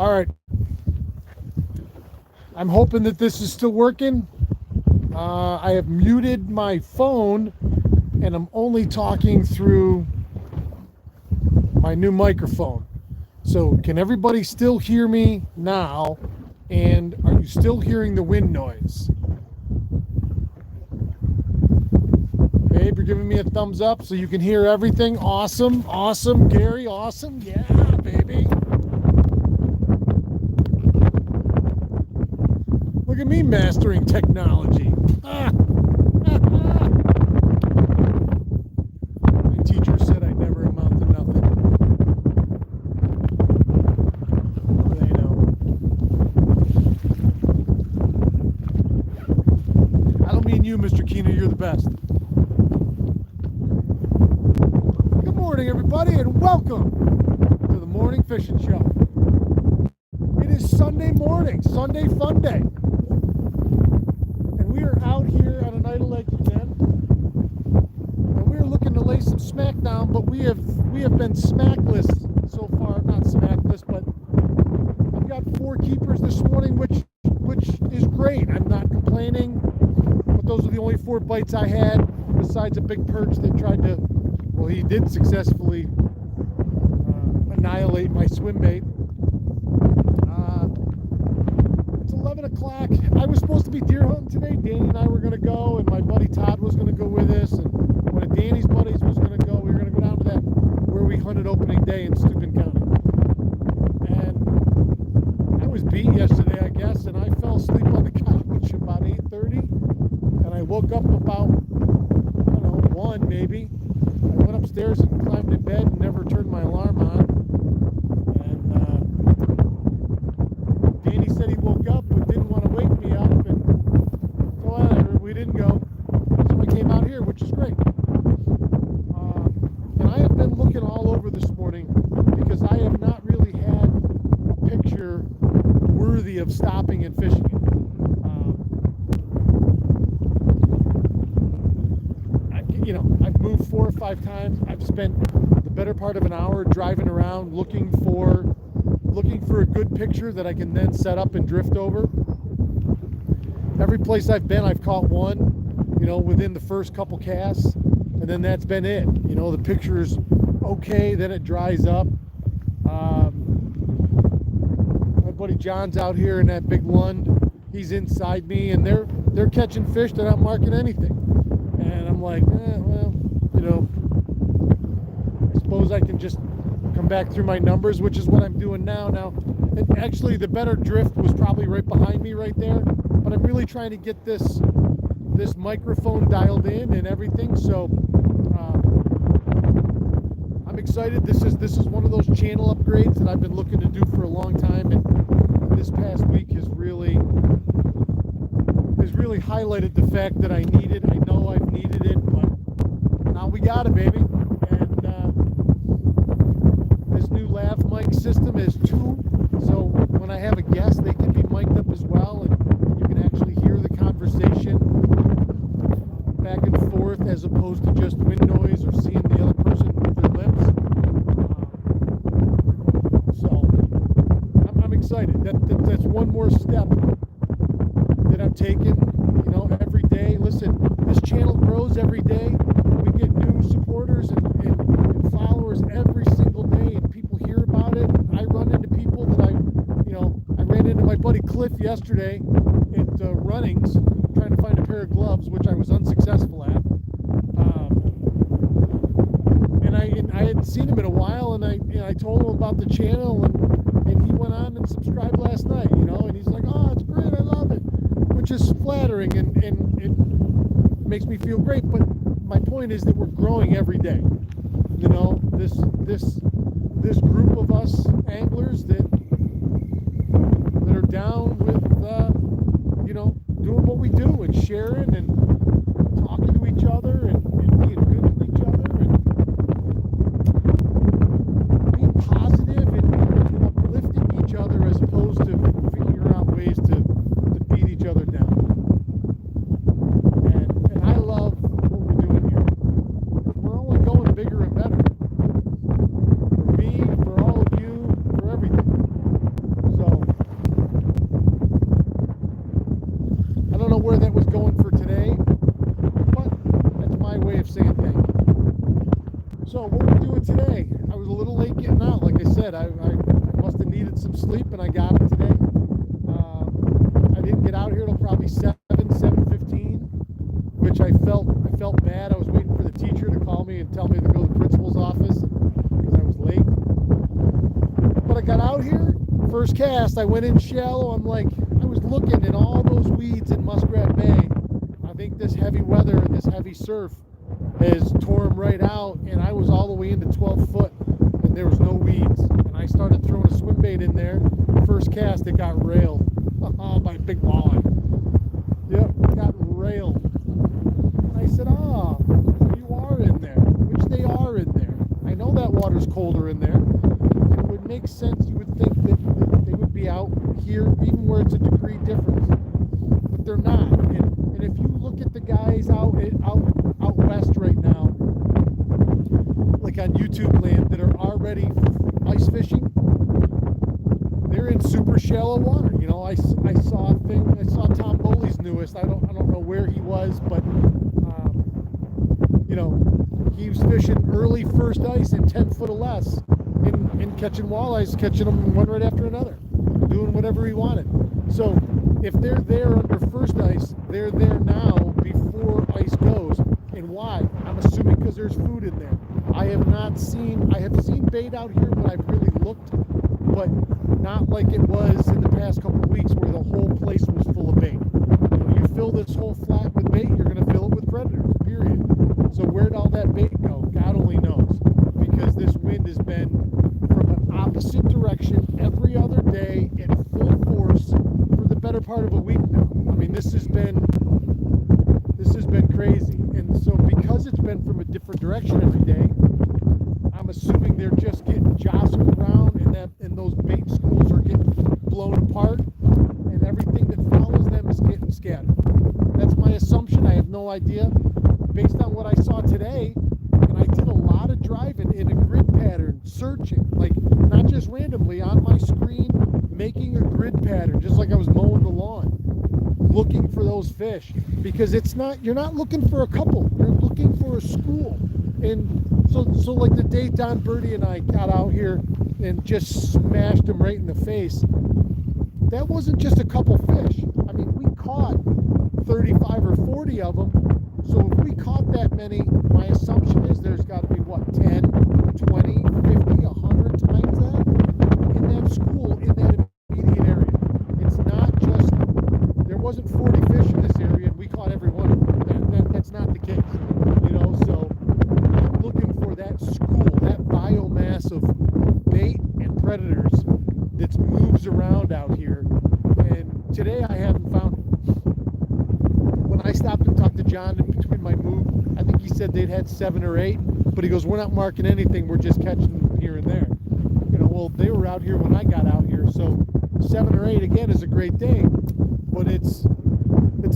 All right. I'm hoping that this is still working. I have muted my phone and I'm only talking through my new microphone. So, can everybody still hear me now? And are you still hearing the wind noise? Babe, you're giving me a thumbs up so you can hear everything. Awesome, awesome, Gary, awesome. Yeah, baby. Look at me mastering technology. My teacher said I never amount to nothing. What do they know? I don't mean you, Mr. Keener. You're the best. Good morning, everybody, and welcome to the Morning Fishing Show. It is Sunday morning, Sunday fun day. We are out here on Oneida Lake again, and we're looking to lay some smack down, but we have been smackless so far. Not smackless, but I've got 4 keepers this morning, which is great. I'm not complaining, but those are the only 4 bites I had, besides a big perch that tried to, well, he did successfully annihilate my swim bait. 11 o'clock. I was supposed to be deer hunting today. Danny and I were going to go, and my buddy Todd was going to go with us, and one of Danny's buddies was going to go. We were going to go down to that where we hunted opening day in Steuben County. And I was beat yesterday, I guess, and I fell asleep on the couch about 8:30, and I woke up about, I don't know, 1 maybe. I went upstairs and climbed in bed and never turned my alarm on. Danny said he woke up but didn't want to wake me up, and so whatever, we didn't go. So I came out here, which is great. And I have been looking all over this morning because I have not really had a picture worthy of stopping and fishing it. I've moved 4 or 5 times. I've spent the better part of an hour driving around looking for a good picture that I can then set up and drift over. Every place I've been, I've caught one, within the first couple casts, and then that's been it. The picture is okay, then it dries up. My buddy John's out here in that big Lund. He's inside me, and they're catching fish. They're not marking anything. And I'm like, I suppose I can just come back through my numbers, which is what I'm doing now. Now, actually, the better drift was probably right behind me right there, but I'm really trying to get this microphone dialed in and everything. So I'm excited. This is one of those channel upgrades that I've been looking to do for a long time, and this past week has really highlighted the fact that I need it. I know I've needed it, but now we got it, baby. And this new lav mic system is 2, so when I have a guest, they can be mic'd up as well, and you can actually hear the conversation back and forth as opposed to just wind noise or seeing the other person move their lips. So I'm excited. That's one more step that I'm taking, every day. Listen, this channel grows every day. We get new supporters and followers every single day, and people hear about it. I run into people that I ran into my buddy Cliff yesterday at Runnings, trying to find a pair of gloves, which I was unsuccessful at. And I hadn't seen him in a while, and I told him about the channel, and he went on and subscribed last night, and he's like, "Oh, it's great, I love it," which is flattering, and it makes me feel great. But my point is that we're growing every day. This group of us anglers that are down with doing what we do and sharing and talking to each other and being good to each other and being positive and uplifting each other as opposed to figuring out ways to beat each other down. And I love what we're doing here. We're only going bigger and better. For me, for all of you, for everything. it today. I was a little late getting out. Like I said, I must have needed some sleep, and I got it today. I didn't get out here till probably 7:15, which I felt bad. I was waiting for the teacher to call me and tell me to go to the principal's office because I was late. But I got out here, first cast, I went in shallow. I was looking at all those weeds in Muskrat Bay. I think this heavy weather and this heavy surf has tore them right out, and I was all the way into 12 foot, and there was no weeds. And I started throwing a swim bait in there. First cast, it got railed by a big walleye. Yep, it got railed. And I said, you are in there, which they are in there. I know that water's colder in there, and it would make sense. You would think that they would be out here, even where it's a degree difference, but they're not. And if you look at the guys out west right now, like on YouTube land, that are already ice fishing, they're in super shallow water. You know, I saw Tom Bowley's newest. I don't know where he was, but you know, he was fishing early first ice in 10 foot or less, and catching walleyes, catching them one right after another, doing whatever he wanted. So if they're there under first ice, they're there now before ice goes. And why? I'm assuming because there's food in there. I have seen bait out here when I've really looked, but not like it was in the past couple of weeks where the whole place was full of bait. You fill this whole flat with bait, you're going to fill it with predators, period. So where'd all that bait go? God only knows, because this wind has been from an opposite direction every other day in full force for the better part of a week now. I mean, this has been crazy. And so because it's been from a different direction every day, I'm assuming they're just getting jostled around, and those bait schools are getting blown apart, and everything that follows them is getting scattered. That's my assumption. I have no idea. Based on what I saw today, and I did a lot of driving in a grid pattern, searching, like not just randomly on my screen, making a grid pattern, just like I was mowing the lawn, looking for those fish, because you're not looking for a couple, you're looking for a school. And so like the day Don Birdie and I got out here and just smashed them right in the face, that wasn't just a couple fish. I mean, we caught 35 or 40 of them. So if we caught that many, my assumption is there's got to be, 10, 20, 50, 100 times that in that school, in that immediate area. It's not just, there wasn't 40 fish in this area and we caught every one of them. That's not the case, you know. So I'm looking for that school, that biomass of bait and predators that moves around out here. And today I haven't found it. When I stopped and talked to John in between my move, I think he said they'd had 7 or 8, but he goes, we're not marking anything, we're just catching them here and there. You know, well, they were out here when I got out here, so 7 or 8 again is a great day, but it's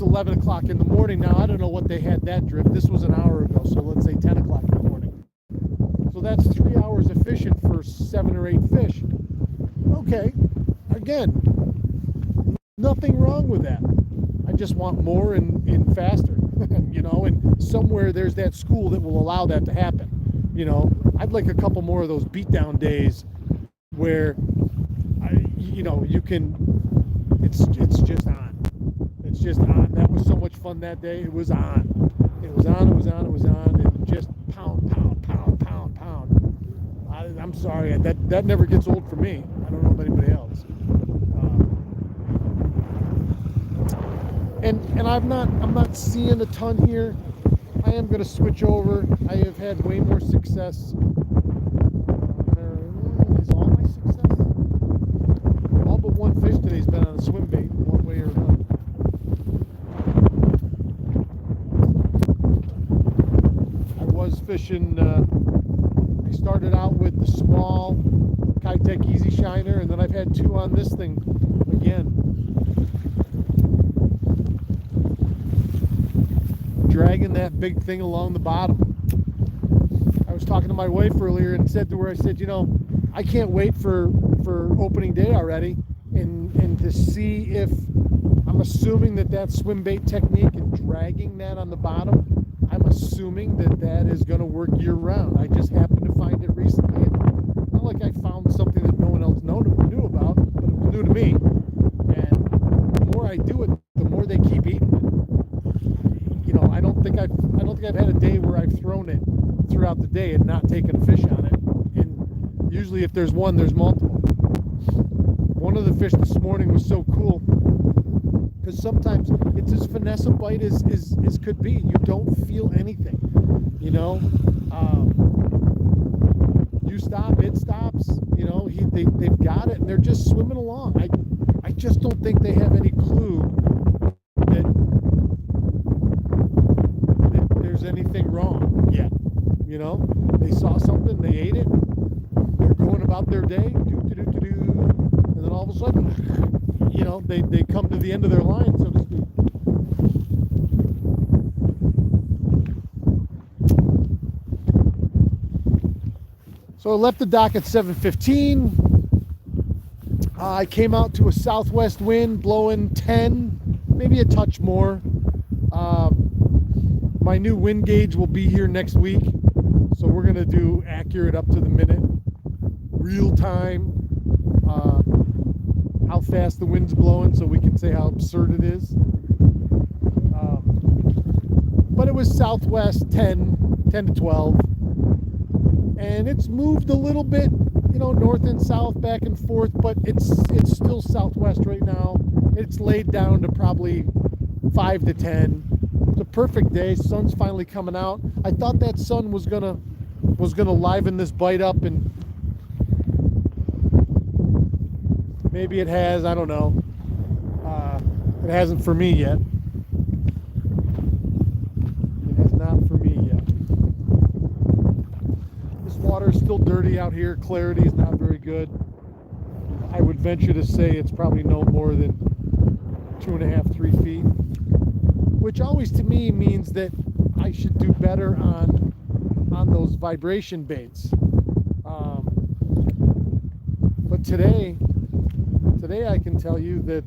11 o'clock in the morning now. I don't know what they had that drift. This was an hour ago, so let's say 10 o'clock in the morning. So that's 3 hours of fishing for 7 or 8 fish. Okay, again, nothing wrong with that. I just want more and faster, you know, and somewhere there's that school that will allow that to happen. You know, I'd like a couple more of those beatdown days where, you can, it's just on. It's just on. That was so much fun that day. It was on. It was on, and just pound. I'm sorry, that never gets old for me. I don't know about anybody else. And I'm not seeing a ton here. I am going to switch over. I have had way more success. Is all my success? All but one fish today has been on a swim bait, one way or another. I was fishing. I started out with the small Kitech Easy Shiner, and then I've had 2 on this thing again. Dragging that big thing along the bottom. I was talking to my wife earlier and said to her, I said, you know, I can't wait for opening day already and to see if, I'm assuming that swim bait technique and dragging that on the bottom, I'm assuming that that is going to work year round. I just happened to find it recently. It's not like I found something that no one else knew about, but it was new to me. And the more I do it, the more they keep eating it. You know, I don't think I've had a day where I've thrown it throughout the day and not taken a fish on it. And usually, if there's one, there's multiple. One of the fish this morning was so cool because sometimes it's as finesse a bite as could be. You don't feel anything, you know. You stop, it stops. You know, they've got it, and they're just swimming along. I just don't think they have any clue that there's anything wrong yet. You know, they saw something, they ate it, they're going about their day, and then all of a sudden, you know, they come to the end of their line, so to speak. So I left the dock at 7:15. I came out to a southwest wind blowing 10, maybe a touch more. My new wind gauge will be here next week, so we're going to do accurate up to the minute, real time, how fast the wind's blowing so we can say how absurd it is. But it was southwest 10 to 12. And it's moved a little bit, you know, north and south, back and forth, but it's still southwest right now. It's laid down to probably 5 to 10. It's a perfect day. Sun's finally coming out. I thought that sun was gonna liven this bite up, and maybe it has. I don't know. It hasn't for me yet. It has not for me yet. Water is still dirty out here. Clarity is not very good. I would venture to say it's probably no more than 2.5, 3 feet, which always to me means that I should do better on those vibration baits. But today I can tell you that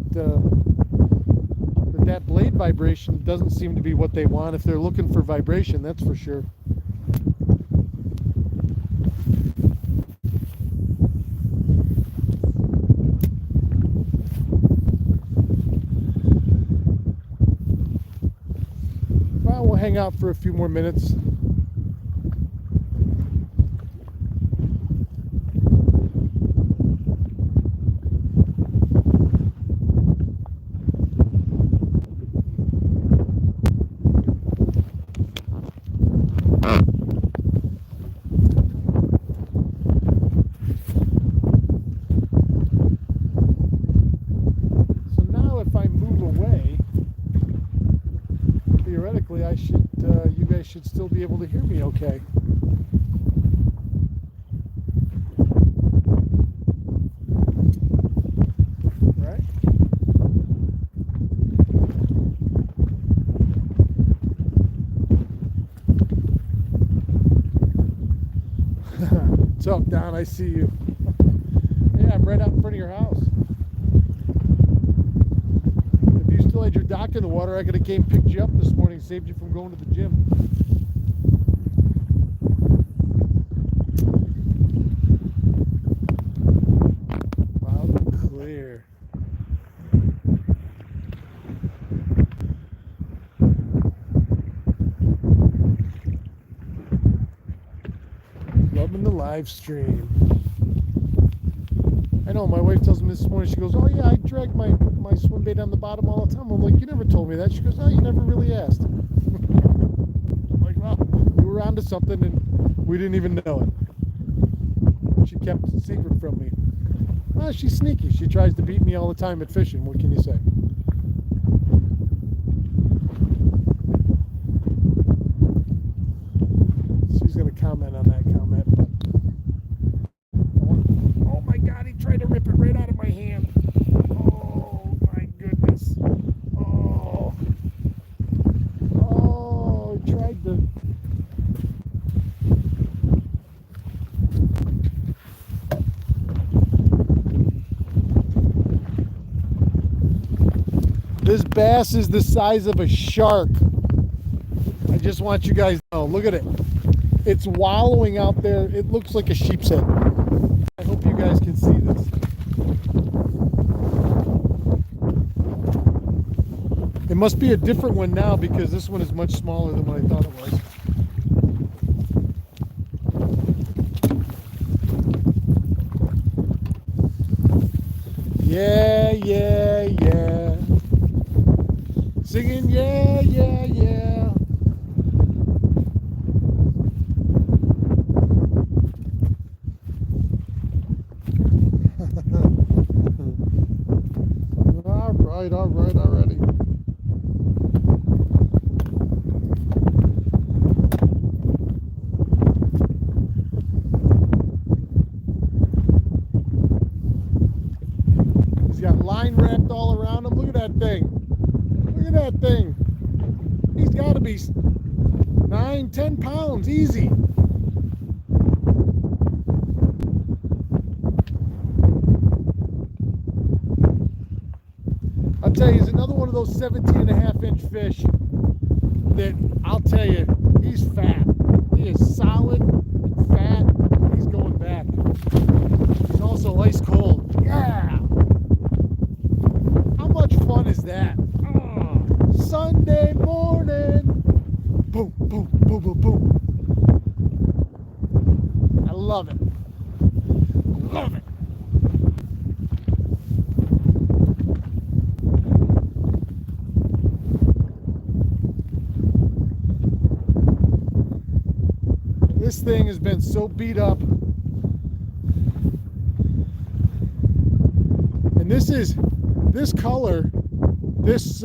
that blade vibration doesn't seem to be what they want. If they're looking for vibration, that's for sure. We'll hang out for a few more minutes. So now if I move away, theoretically, you guys should still be able to hear me okay. Right? What's up, Don? I see you. Yeah, I'm right out in front of your house. If you still had your dock in the water, I could have came picked you up this morning, saved you from going to the gym. Loud and clear. Loving the live stream. I know, my wife tells me this morning, she goes, oh yeah, I drag my swim bait on the bottom all the time. I'm like, you never told me that. She goes, oh, you never really asked. I'm like, well, you were onto something and we didn't even know it. She kept it secret from me. Well, she's sneaky. She tries to beat me all the time at fishing. What can you say? She's going to comment on that comment. Oh my God, he tried to rip it right out of my hand. Oh my goodness. Oh, he tried to. This bass is the size of a shark. I I just want you guys to know. Look at it. It's wallowing out there. It looks like a sheep's head. I hope you guys can see this. It must be a different one now because this one is much smaller than what I thought it was. Yeah, yeah, yeah. Singing, yeah, yeah, yeah. All right, already. He's got line wrapped all around him. Look at that thing. Look at that thing. He's got to be 9-10 pounds, easy. I'll tell you, he's another one of those 17.5-inch fish that I'll tell you, he's fat. He is solid, fat, he's going back. He's also ice cold. Yeah! How much fun is that? Sunday morning. Boom, boom, boom, boom, boom. I love it. Love it. This thing has been so beat up. And this color, this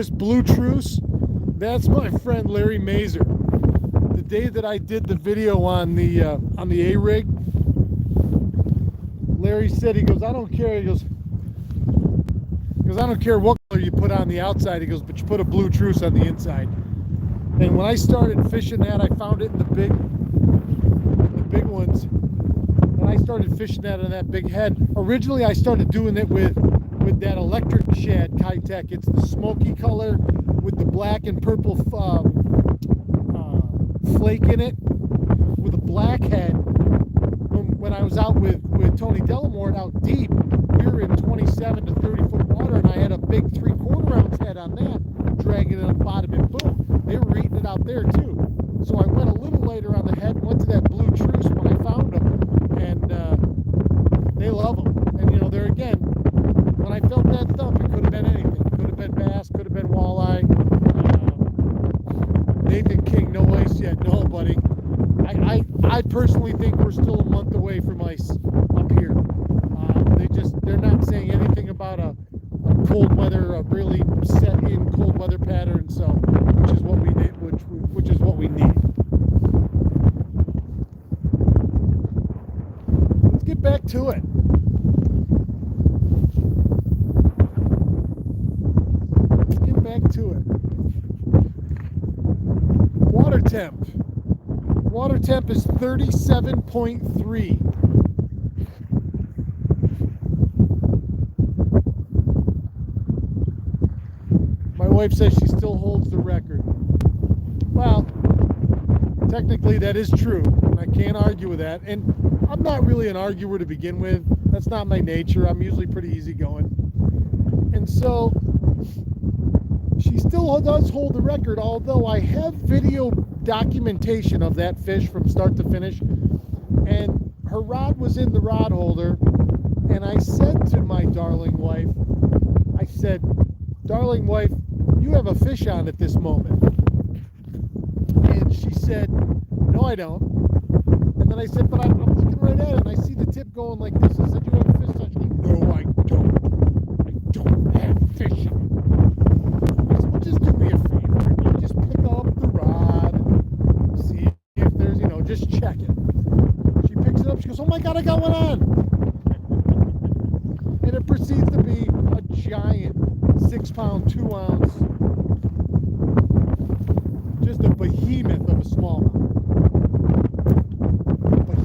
blue truce, that's my friend Larry Mazer. The day that I did the video on the A-rig, Larry said, he goes, I don't care. He goes, I don't care what color you put on the outside. He goes, but you put a blue truce on the inside. And when I started fishing that, I found it in the big ones. And I started fishing that on that big head. Originally, I started doing it with that electric shad Kitech. It's the smoky color with the black and purple flake in it with a black head. When I was out with Tony Delamore out deep, we were in 27 to 30 foot water, and I had a big 3/4 ounce head on that, dragging it on the bottom, and boom, they were eating it out there too. So I went a little later on the head, went to that blue truce when I found them, and they love them. And you know, there again, when I felt that thump, it could have been anything. Could have been bass, could have been walleye. Nathan King, no ice yet. No, buddy. I personally think we're still a month away from ice up here. They're not saying anything about a cold weather, a really set in cold weather pattern. So, which is what we need. Which is what we need. Let's get back to it. Let's get back to it. Water temp. Water temp is 37.3. My wife says she still holds the record. Well, technically that is true. I can't argue with that. And I'm not really an arguer to begin with. That's not my nature. I'm usually pretty easygoing. And so she still does hold the record, although I have video documentation of that fish from start to finish. And her rod was in the rod holder. And I said to my darling wife, I said, darling wife, you have a fish on at this moment. And she said, no, I don't. And then I said, but I'm looking right at it, and I see the tip going like this. I said, you have a fish on? She goes, no, I don't. I don't have fish on. I said, well, just do me a favor. You just pick up the rod and see if there's, just check it. She picks it up. She goes, oh, my God, I got one on. And it proceeds to be a giant 6-pound, 2-ounce, just a behemoth of a smallmouth.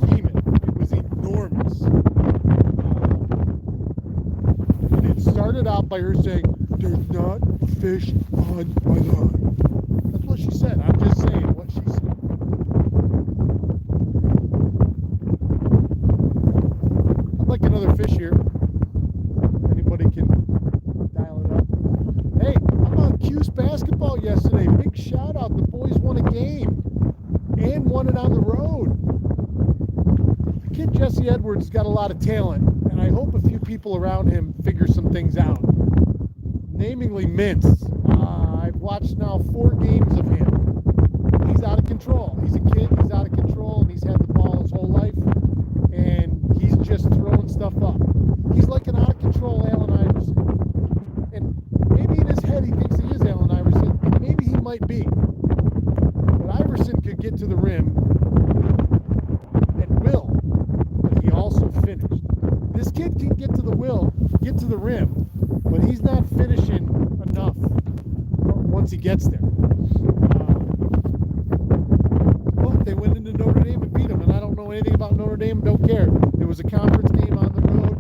Behemoth. It was enormous. And it started out by her saying, there's not fish on my line. That's what she said. I'm just saying. Jesse Edwards has got a lot of talent, and I hope a few people around him figure some things out. Namely Mintz. I've watched now 4 games of him. He's out of control. He's a kid, he's out of control, and he's had the ball his whole life, and he's just throwing stuff up. He's like an out of control Allen Iverson. And maybe in his head he thinks he is Allen Iverson, and maybe he might be. But Iverson could get to the rim and will, but he also finished. This kid can get to the rim, but he's not finishing enough once he gets there. Well, they went into Notre Dame and beat them, and I don't know anything about Notre Dame, don't care. It was a conference game on the road.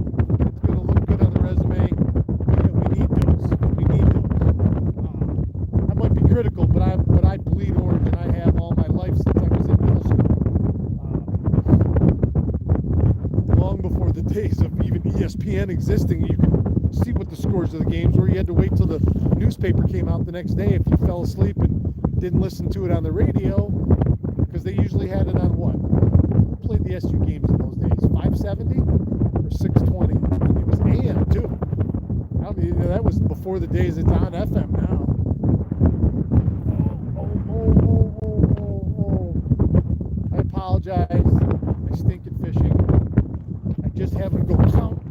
It's going to look good on the resume. Yeah, we need those. I might be critical, but I bleed orange, and I have all my life since I was in middle school. Long before the days of even ESPN existing, you could see what the scores of the games were. You had to wait till the newspaper came out the next day if you fell asleep and didn't listen to it on the radio, because they usually had it on what? Who played the SU games in those days? 570 or 620? It was AM too. That was before the days it's on FM now. I apologize. I stink at fishing. I just haven't go count.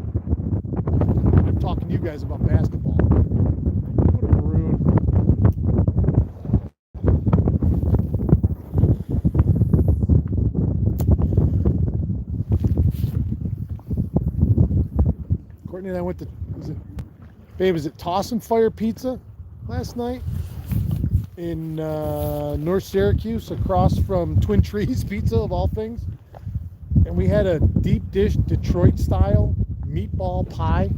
I'm talking to you guys about basketball. What a maroon. Courtney and I went to, was it Toss and Fire Pizza last night in North Syracuse, across from Twin Trees Pizza of all things. And we had a deep dish Detroit style meatball pie.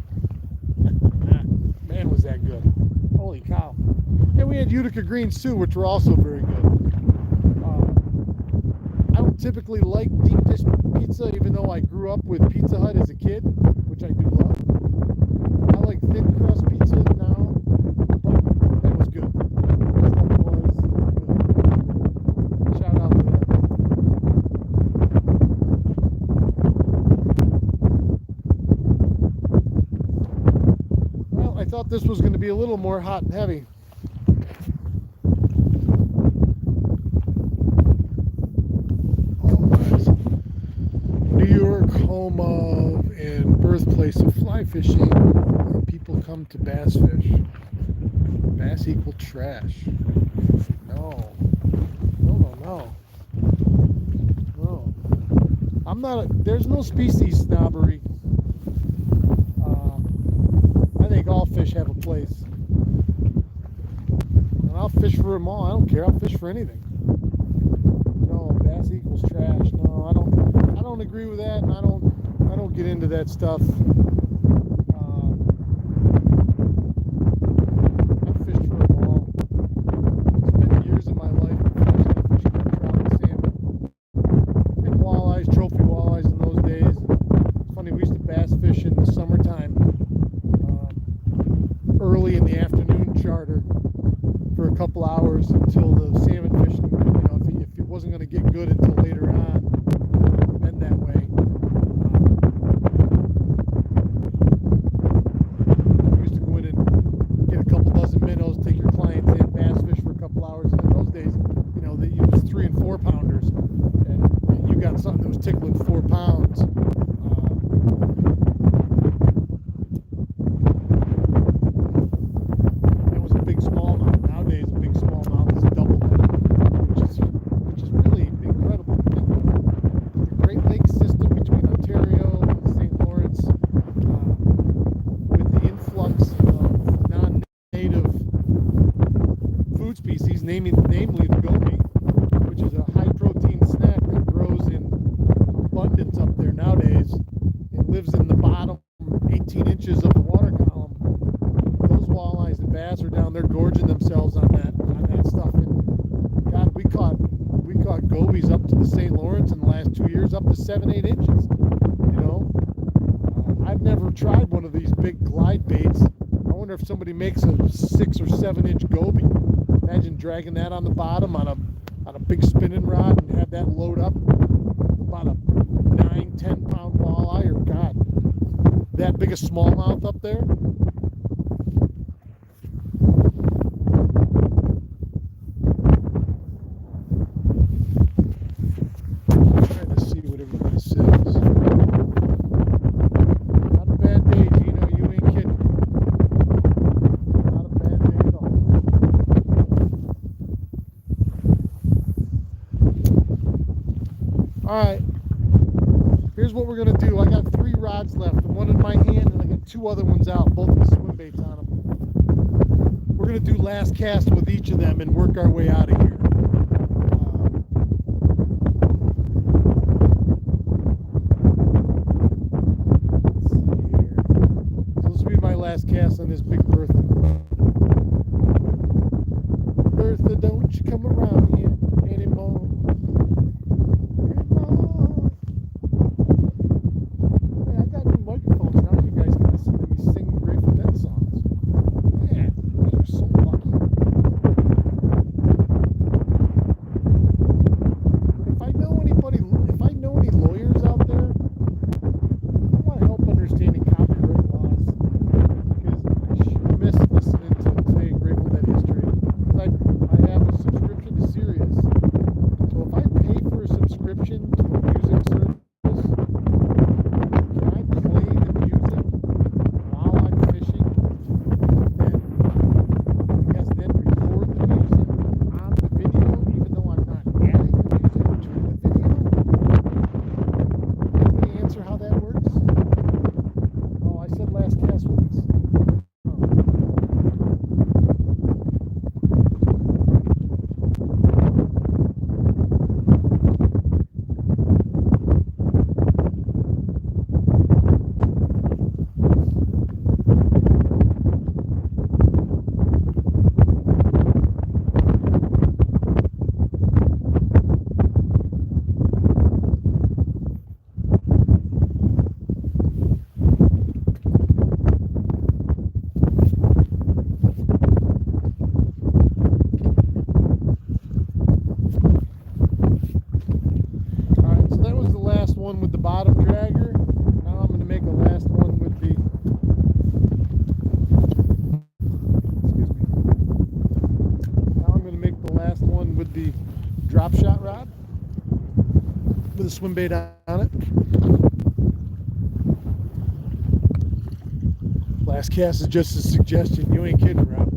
Man, was that good. Holy cow. And we had Utica greens too, which were also very good. I don't typically like deep dish pizza, even though I grew up with Pizza Hut as a kid, which I do love. I like thin crust pizza now, but that was good. That was good. Shout out to that. Well, I thought this was going to be a little more hot and heavy. New York, home of and birthplace of fly fishing, people come to bass fish. Bass equal trash. No. I'm not, there's no species snobbery. I think all fish have a place. And I'll fish for them all. I don't care. I'll fish for anything. No, bass equals trash. No, I don't agree with that, and I don't get into that stuff. I've fished for them all. Spent years of my life fishing for trout and salmon and walleyes, trophy walleyes in those days. It's funny, we used to bass fish in the summertime, early in the afternoon charter for a couple hours until the salmon fishing. If it wasn't going to get good until later on. That way. You used to go in and get a couple dozen minnows, take your clients in, bass fish for a couple hours. And in those days, they used 3 and 4 pounders, and you got something that was tickling 4 pounds. It was a big smallmouth. Nowadays, a big smallmouth is double that, which is really incredible. Great Lakes system between Ontario and St. Lawrence, with the influx of non-native food species, namely the goby, which is a high-protein snack that grows in abundance up there nowadays. It lives in the bottom 18 inches of the water column. Those walleyes and bass are down there gorging themselves on that stuff. And God, we caught gobies up to the St. Lawrence in the last 2 years, up to 7-8 inches. I've never tried one of these big glide baits. I wonder if somebody makes a 6 or 7 inch goby. Imagine dragging that on the bottom on a big spinning rod and have that load up. about a 9-10 pound walleye, or God, that big a smallmouth up there. I'm trying to see what everybody says. Not a bad day, Gino. You ain't kidding. Not a bad day at all. All right. Here's what we're gonna do. I got 3 rods left, one in my hand, and I got 2 other ones out, both with swim baits on them. We're gonna do last cast with each of them and work our way out of here. Let's see here. So this will be my last cast on this big Bertha. Bertha, don't you come around here anymore. With the bottom dragger. Now I'm going to make a last one with the, excuse me. Now I'm going to make the last one with the drop shot rod with a swim bait on it. Last cast is just a suggestion. You ain't kidding, Rob.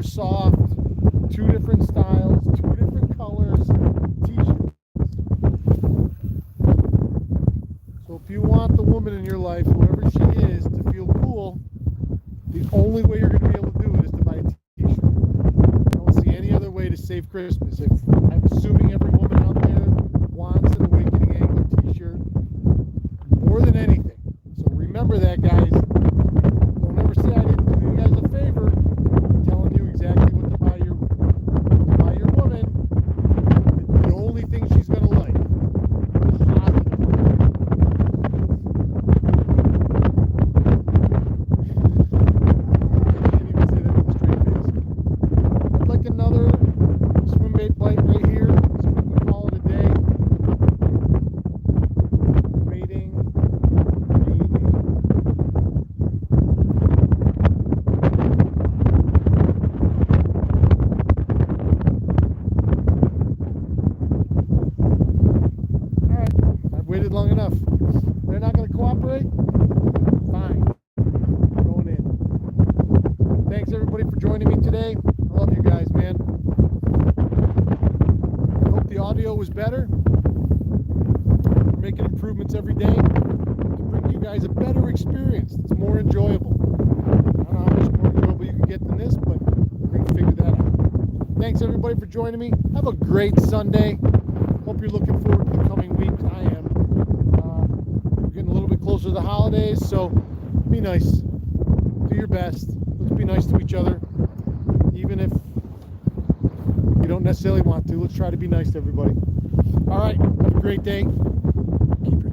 Soft, 2 different styles, 2 different colors t-shirts. So if you want the woman in your life, whoever she is, to feel cool, the only way you're going to be able to do it is to buy a t-shirt. I don't see any other way to save Christmas. I'm assuming every woman out there wants an Awakening Angler t-shirt more than anything. So remember that, guys. Don't ever say I didn't do you guys a favor. Telling you exactly what to buy your woman. The only thing she's gonna like. Positive. I can't even say that with a straight face. I'd like another swim bait bite Waited long enough. They're not going to cooperate? Fine. Going in. Thanks everybody for joining me today. I love you guys, man. I hope the audio was better. We're making improvements every day to bring you guys a better experience. It's more enjoyable. I don't know how much more enjoyable you can get than this, but we're going to figure that out. Thanks everybody for joining me. Have a great Sunday. Hope you're looking forward to the coming weeks. I am. We're getting a little bit closer to the holidays, so be nice. Do your best. Let's be nice to each other, even if you don't necessarily want to. Let's try to be nice to everybody. All right. Have a great day. Keep your